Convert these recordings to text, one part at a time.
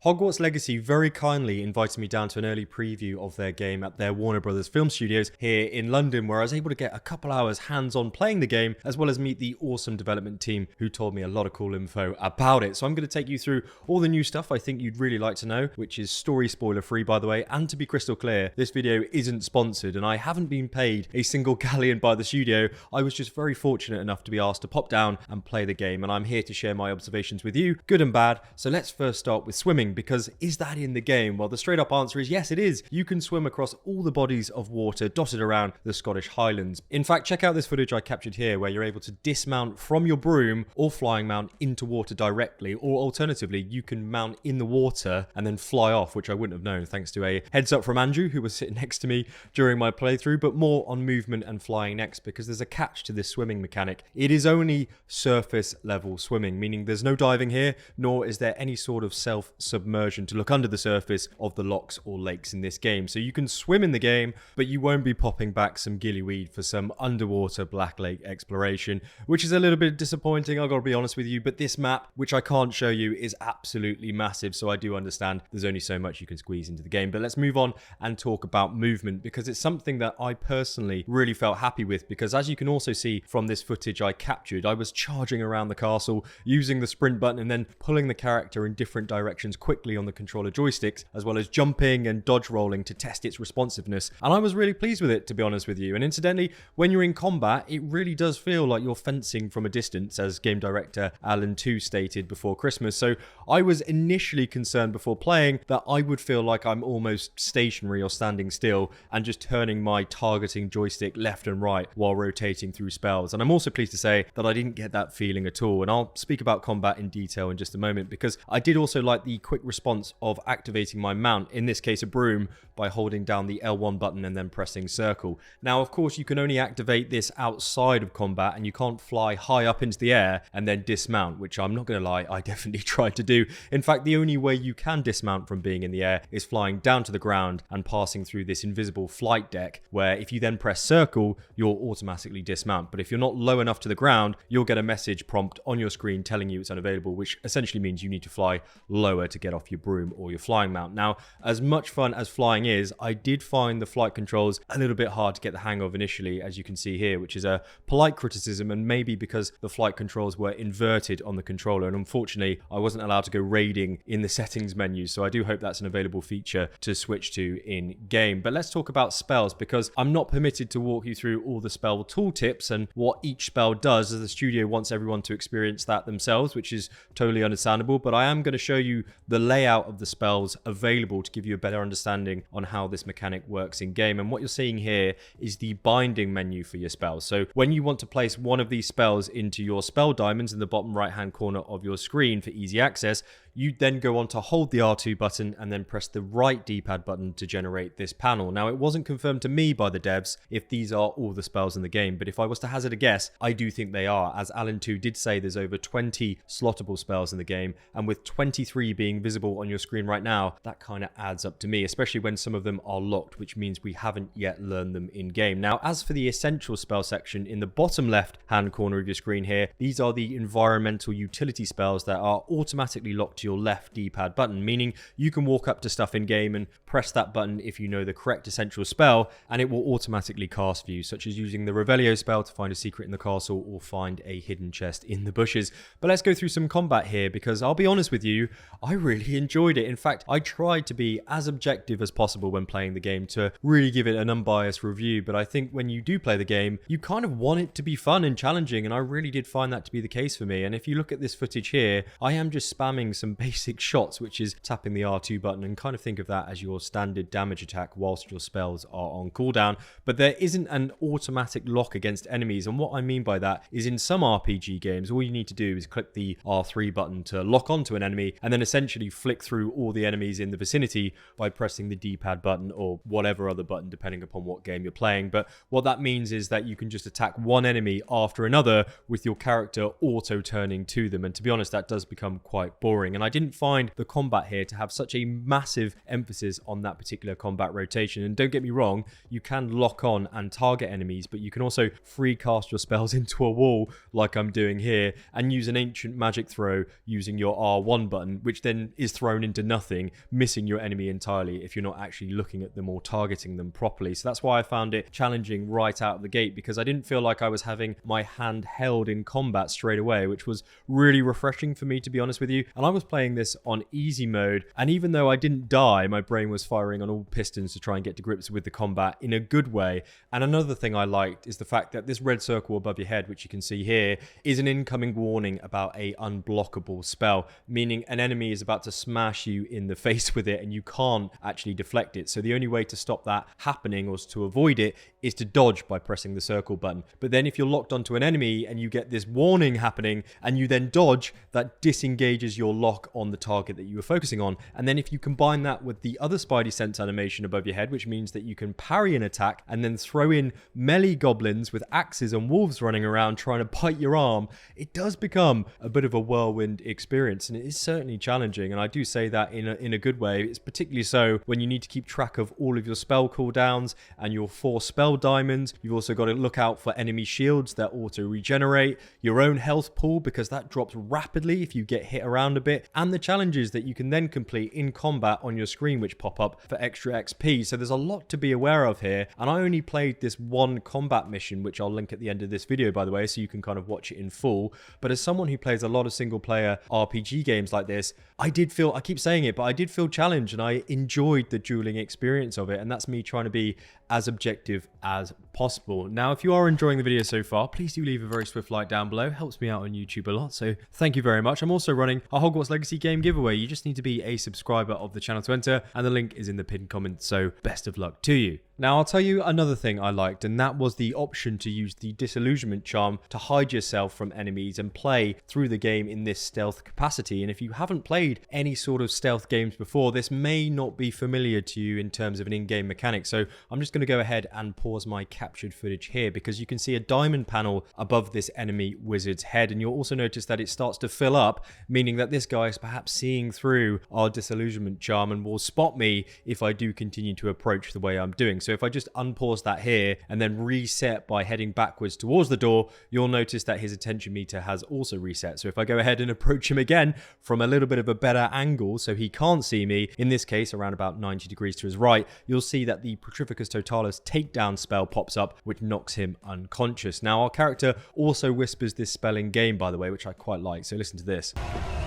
Hogwarts Legacy very kindly invited me down to an early preview of their game at their Warner Brothers film studios here in London, where I was able to get a couple hours hands-on playing the game, as well as meet the awesome development team who told me a lot of cool info about it. So I'm going to take you through all the new stuff I think you'd really like to know, which is story spoiler free, by the way. And to be crystal clear, this video isn't sponsored and I haven't been paid a single galleon by the studio. I was just very fortunate enough to be asked to pop down and play the game, and I'm here to share my observations with you, good and bad. So let's first start with swimming, because is that in the game? Well, the straight up answer is yes, it is. You can swim across all the bodies of water dotted around the Scottish Highlands. In fact, check out this footage I captured here where you're able to dismount from your broom or flying mount into water directly, or alternatively, you can mount in the water and then fly off, which I wouldn't have known thanks to a heads up from Andrew, who was sitting next to me during my playthrough. But more on movement and flying next, because there's a catch to this swimming mechanic. It is only surface level swimming, meaning there's no diving here, nor is there any sort of self-submersion to look under the surface of the lochs or lakes in this game. So you can swim in the game, but you won't be popping back some gillyweed for some underwater Black Lake exploration, which is a little bit disappointing, I've got to be honest with you. But this map, which I can't show you, is absolutely massive, so I do understand there's only so much you can squeeze into the game. But let's move on and talk about movement, because it's something that I personally really felt happy with, because as you can also see from this footage I captured, I was charging around the castle using the sprint button and then pulling the character in different directions quickly on the controller joysticks, as well as jumping and dodge rolling to test its responsiveness. And I was really pleased with it, to be honest with you. And incidentally, when you're in combat, it really does feel like you're fencing from a distance, as game director Alan 2 stated before Christmas. So I was initially concerned before playing that I would feel like I'm almost stationary or standing still and just turning my targeting joystick left and right while rotating through spells. And I'm also pleased to say that I didn't get that feeling at all. And I'll speak about combat in detail in just a moment, because I did also like the quick response of activating my mount, in this case a broom, by holding down the L1 button and then pressing circle. Now, of course, you can only activate this outside of combat, and you can't fly high up into the air and then dismount, which I'm not going to lie, I definitely tried to do. In fact, the only way you can dismount from being in the air is flying down to the ground and passing through this invisible flight deck, where if you then press circle, you'll automatically dismount. But if you're not low enough to the ground, you'll get a message prompt on your screen telling you it's unavailable, which essentially means you need to fly lower to get off your broom or your flying mount. Now, as much fun as flying is, I did find the flight controls a little bit hard to get the hang of initially, as you can see here, which is a polite criticism, and maybe because the flight controls were inverted on the controller, and unfortunately I wasn't allowed to go raiding in the settings menu, so I do hope that's an available feature to switch to in game. But let's talk about spells, because I'm not permitted to walk you through all the spell tooltips and what each spell does, as the studio wants everyone to experience that themselves, which is totally understandable. But I am going to show you the layout of the spells available to give you a better understanding on how this mechanic works in game. And what you're seeing here is the binding menu for your spells. So when you want to place one of these spells into your spell diamonds in the bottom right hand corner of your screen for easy access, you then go on to hold the R2 button and then press the right D-pad button to generate this panel. Now, it wasn't confirmed to me by the devs if these are all the spells in the game, but if I was to hazard a guess, I do think they are, as Alan 2 did say there's over 20 slottable spells in the game, and with 23 being visible on your screen right now, that kind of adds up to me, especially when some of them are locked, which means we haven't yet learned them in game. Now, as for the essential spell section in the bottom left hand corner of your screen here, these are the environmental utility spells that are automatically locked to your left D-pad button, meaning you can walk up to stuff in game and press that button if you know the correct essential spell, and it will automatically cast for you, such as using the Revelio spell to find a secret in the castle or find a hidden chest in the bushes. But let's go through some combat here, because I'll be honest with you, I really enjoyed it. In fact, I tried to be as objective as possible when playing the game to really give it an unbiased review, but I think when you do play the game, you kind of want it to be fun and challenging, and I really did find that to be the case for me. And if you look at this footage here, I am just spamming some basic shots, which is tapping the R2 button, and kind of think of that as your standard damage attack whilst your spells are on cooldown. But there isn't an automatic lock against enemies, and what I mean by that is in some RPG games, all you need to do is click the R3 button to lock onto an enemy, and then essentially flick through all the enemies in the vicinity by pressing the D-pad button or whatever other button depending upon what game you're playing. But what that means is that you can just attack one enemy after another with your character auto turning to them, and to be honest, that does become quite boring. and I didn't find the combat here to have such a massive emphasis on that particular combat rotation. And don't get me wrong, you can lock on and target enemies, but you can also free cast your spells into a wall like I'm doing here and use an ancient magic throw using your R1 button, which then is thrown into nothing, missing your enemy entirely if you're not actually looking at them or targeting them properly. So that's why I found it challenging right out of the gate, because I didn't feel like I was having my hand held in combat straight away, which was really refreshing for me, to be honest with you. And I was playing this on easy mode, and even though I didn't die, my brain was firing on all pistons to try and get to grips with the combat in a good way. And another thing I liked is the fact that this red circle above your head, which you can see here, is an incoming warning about a unblockable spell, meaning an enemy is about to smash you in the face with it and you can't actually deflect it. So the only way to stop that happening or to avoid it is to dodge by pressing the circle button. But then if you're locked onto an enemy and you get this warning happening and you then dodge, that disengages your lock on the target that you were focusing on. And then if you combine that with the other Spidey sense animation above your head, which means that you can parry an attack and then throw in melee goblins with axes and wolves running around trying to bite your arm, it does become a bit of a whirlwind experience, and it is certainly challenging. And I do say that in a good way. It's particularly so when you need to keep track of all of your spell cooldowns and your 4 spell diamonds. You've also got to look out for enemy shields that auto regenerate, your own health pool because that drops rapidly if you get hit around a bit, and the challenges that you can then complete in combat on your screen which pop up for extra XP. So there's a lot to be aware of here, and I only played this one combat mission, which I'll link at the end of this video by the way, so you can kind of watch it in full. But as someone who plays a lot of single player RPG games like this, I keep saying it, but I did feel challenged and I enjoyed the dueling experience of it, and that's me trying to be as objective as possible. Now, if you are enjoying the video so far, please do leave a very swift like down below. It helps me out on YouTube a lot, so thank you very much. I'm also running a Hogwarts Legacy game giveaway. You just need to be a subscriber of the channel to enter, and the link is in the pinned comment, so best of luck to you. Now, I'll tell you another thing I liked, and that was the option to use the disillusionment charm to hide yourself from enemies and play through the game in this stealth capacity. And if you haven't played any sort of stealth games before, this may not be familiar to you in terms of an in-game mechanic. So I'm just going to go ahead and pause my captured footage here, because you can see a diamond panel above this enemy wizard's head, and you'll also notice that it starts to fill up, meaning that this guy is perhaps seeing through our disillusionment charm and will spot me if I do continue to approach the way I'm doing. So if I just unpause that here and then reset by heading backwards towards the door, you'll notice that his attention meter has also reset. So if I go ahead and approach him again from a little bit of a better angle so he can't see me, in this case around about 90 degrees to his right, you'll see that the Petrificus Totalis takedown spell pops up, which knocks him unconscious. Now, our character also whispers this spell in game, by the way, which I quite like. So listen to this.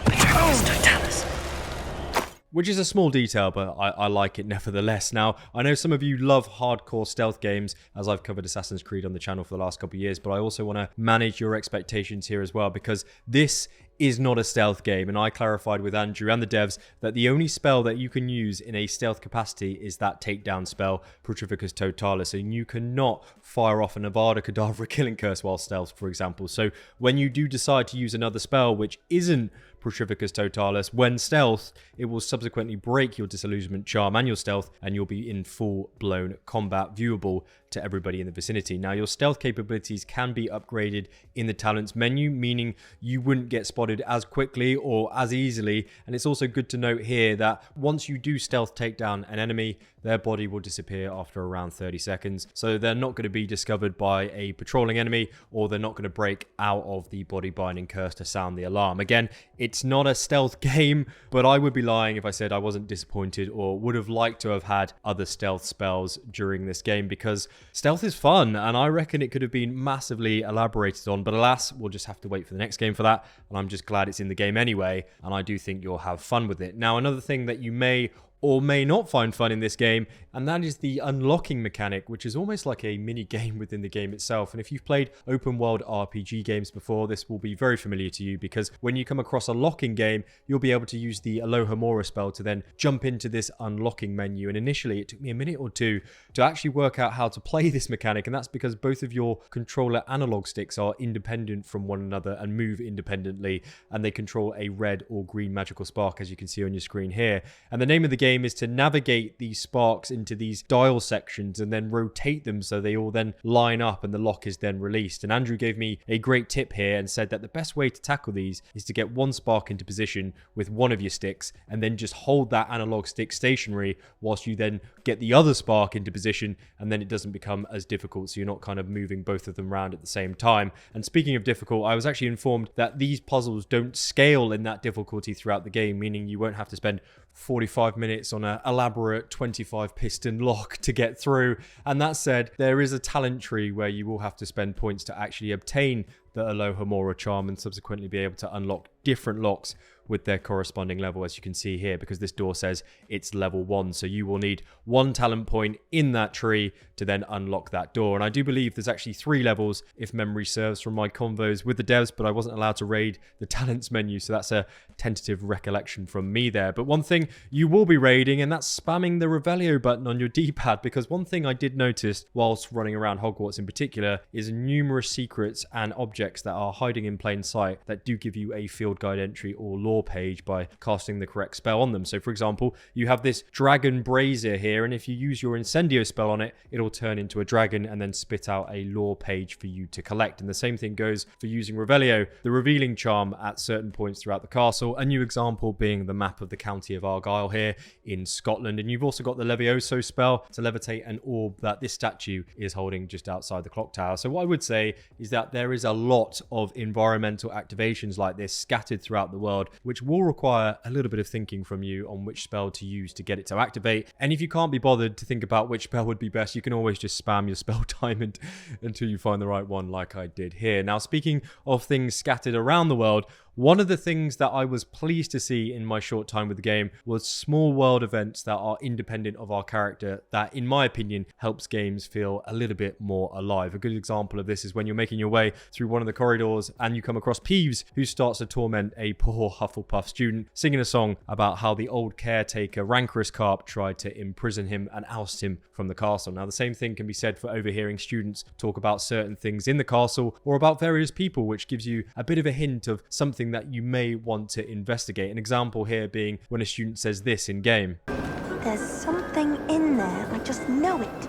Petrificus Totalis. Which is a small detail, but I like it nevertheless. Now, I know some of you love hardcore stealth games, as I've covered Assassin's Creed on the channel for the last couple of years, but I also want to manage your expectations here as well, because this is not a stealth game, and I clarified with Andrew and the devs that the only spell that you can use in a stealth capacity is that takedown spell, Petrificus Totalis, and you cannot fire off an Avada Kedavra killing curse while stealth, for example. So when you do decide to use another spell which isn't Petrificus Totalis, when stealth, it will subsequently break your disillusionment charm and your stealth, and you'll be in full-blown combat, viewable to everybody in the vicinity. Now, your stealth capabilities can be upgraded in the talents menu, meaning you wouldn't get spotted as quickly or as easily. And it's also good to note here that once you do stealth take down an enemy, their body will disappear after around 30 seconds. So they're not going to be discovered by a patrolling enemy, or they're not going to break out of the body binding curse to sound the alarm. Again, it's not a stealth game, but I would be lying if I said I wasn't disappointed or would have liked to have had other stealth spells during this game, because stealth is fun, and I reckon it could have been massively elaborated on, but alas, we'll just have to wait for the next game for that, and I'm just glad it's in the game anyway, and I do think you'll have fun with it. Now, another thing that you may or may not find fun in this game, and that is the unlocking mechanic, which is almost like a mini game within the game itself. And if you've played open world RPG games before, this will be very familiar to you, because when you come across a locking game, you'll be able to use the Alohamora spell to then jump into this unlocking menu. And initially, it took me a minute or two to actually work out how to play this mechanic, and that's because both of your controller analog sticks are independent from one another and move independently, and they control a red or green magical spark, as you can see on your screen here. And the name of the game game is to navigate these sparks into these dial sections and then rotate them so they all then line up and the lock is then released. And Andrew gave me a great tip here and said that the best way to tackle these is to get one spark into position with one of your sticks and then just hold that analog stick stationary whilst you then get the other spark into position, and then it doesn't become as difficult, so you're not kind of moving both of them around at the same time. And speaking of difficult, I was actually informed that these puzzles don't scale in that difficulty throughout the game, meaning you won't have to spend 45 minutes on an elaborate 25 piston lock to get through. And that said, there is a talent tree where you will have to spend points to actually obtain the Alohamora charm and subsequently be able to unlock different locks with their corresponding level, as you can see here, because this door says it's level 1. So you will need 1 talent point in that tree to then unlock that door. And I do believe there's actually 3 levels, if memory serves, from my convos with the devs, but I wasn't allowed to raid the talents menu, so that's a tentative recollection from me there. But one thing you will be raiding, and that's spamming the Revelio button on your D-pad, because one thing I did notice whilst running around Hogwarts in particular is numerous secrets and objects that are hiding in plain sight that do give you a field guide entry or lore page by casting the correct spell on them. So for example, you have this dragon brazier here, and if you use your incendio spell on it, it'll turn into a dragon and then spit out a lore page for you to collect. And the same thing goes for using Revelio, the revealing charm at certain points throughout the castle. A new example being the map of the county of Argyll here in Scotland. And you've also got the Levioso spell to levitate an orb that this statue is holding just outside the clock tower. So what I would say is that there is a lot of environmental activations like this scattered throughout the world, which will require a little bit of thinking from you on which spell to use to get it to activate. And if you can't be bothered to think about which spell would be best, you can always just spam your spell diamond until you find the right one, like I did here. Now, speaking of things scattered around the world, one of the things that I was pleased to see in my short time with the game was small world events that are independent of our character that, in my opinion, helps games feel a little bit more alive. A good example of this is when you're making your way through one of the corridors and you come across Peeves, who starts to torment a poor Hufflepuff student, singing a song about how the old caretaker Rancorous Carp tried to imprison him and oust him from the castle. Now, the same thing can be said for overhearing students talk about certain things in the castle or about various people, which gives you a bit of a hint of something that you may want to investigate. An example here being when a student says this in game: "There's something in there, I just know it."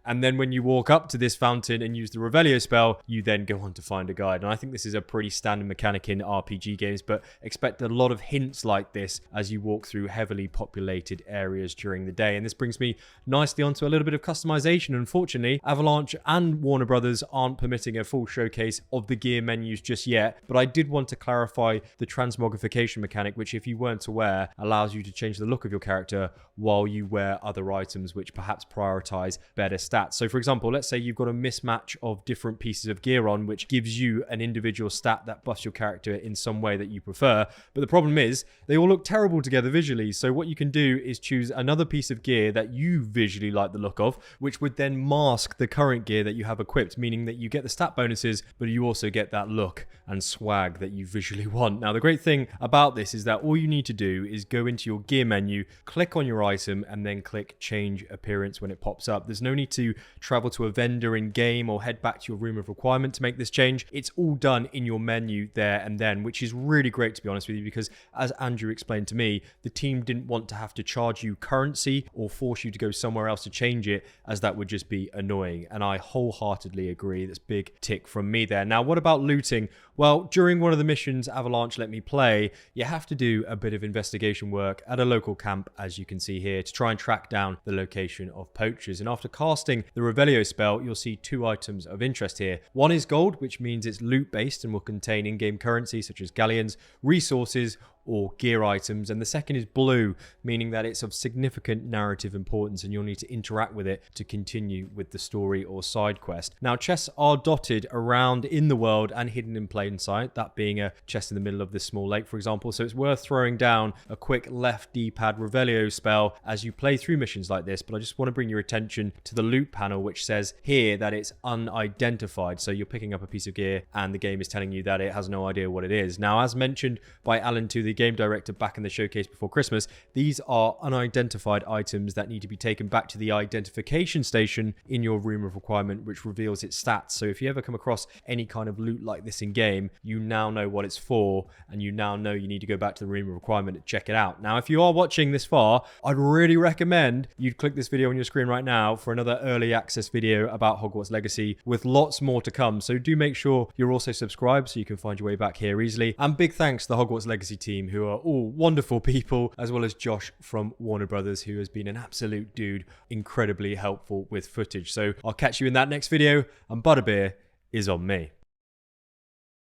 And then when you walk up to this fountain and use the Revelio spell, you then go on to find a guide. And I think this is a pretty standard mechanic in RPG games, but expect a lot of hints like this as you walk through heavily populated areas during the day. And this brings me nicely onto a little bit of customization. Unfortunately, Avalanche and Warner Brothers aren't permitting a full showcase of the gear menus just yet, but I did want to clarify the transmogrification mechanic, which, if you weren't aware, allows you to change the look of your character while you wear other items which perhaps prioritize better stats. So for example, let's say you've got a mismatch of different pieces of gear on, which gives you an individual stat that buffs your character in some way that you prefer. But the problem is they all look terrible together visually. So what you can do is choose another piece of gear that you visually like the look of, which would then mask the current gear that you have equipped, meaning that you get the stat bonuses, but you also get that look and swag that you visually want. Now, the great thing about this is that all you need to do is go into your gear menu, click on your item, and then click change appearance when it pops up. There's no need to travel to a vendor in game or head back to your room of requirement to make this change. It's all done in your menu there and then, which is really great, to be honest with you, because as Andrew explained to me, the team didn't want to have to charge you currency or force you to go somewhere else to change it, as that would just be annoying. And I wholeheartedly agree. That's big tick from me there. Now, what about looting? Well, during one of the missions Avalanche let me play, you have to do a bit of investigation work at a local camp, as you can see here, to try and track down the location of poachers. And after casting the Revelio spell, you'll see 2 items of interest here. One is gold, which means it's loot based and will contain in-game currency such as galleons, resources, or gear items, and the second is blue, meaning that it's of significant narrative importance and you'll need to interact with it to continue with the story or side quest. Now, chests are dotted around in the world and hidden in plain sight, that being a chest in the middle of this small lake, for example, so it's worth throwing down a quick left D-pad Revelio spell as you play through missions like this. But I just want to bring your attention to the loot panel, which says here that it's unidentified, so you're picking up a piece of gear and the game is telling you that it has no idea what it is. Now, as mentioned by Alan to the game director back in the showcase before Christmas, these are unidentified items that need to be taken back to the identification station in your room of requirement, which reveals its stats. So if you ever come across any kind of loot like this in game, you now know what it's for, and you now know you need to go back to the room of requirement to check it out. Now, if you are watching this far, I'd really recommend you'd click this video on your screen right now for another early access video about Hogwarts Legacy with lots more to come. So do make sure you're also subscribed so you can find your way back here easily. And big thanks to the Hogwarts Legacy team, who are all wonderful people, as well as Josh from Warner Brothers, who has been an absolute dude, incredibly helpful with footage. So I'll catch you in that next video, and butterbeer is on me.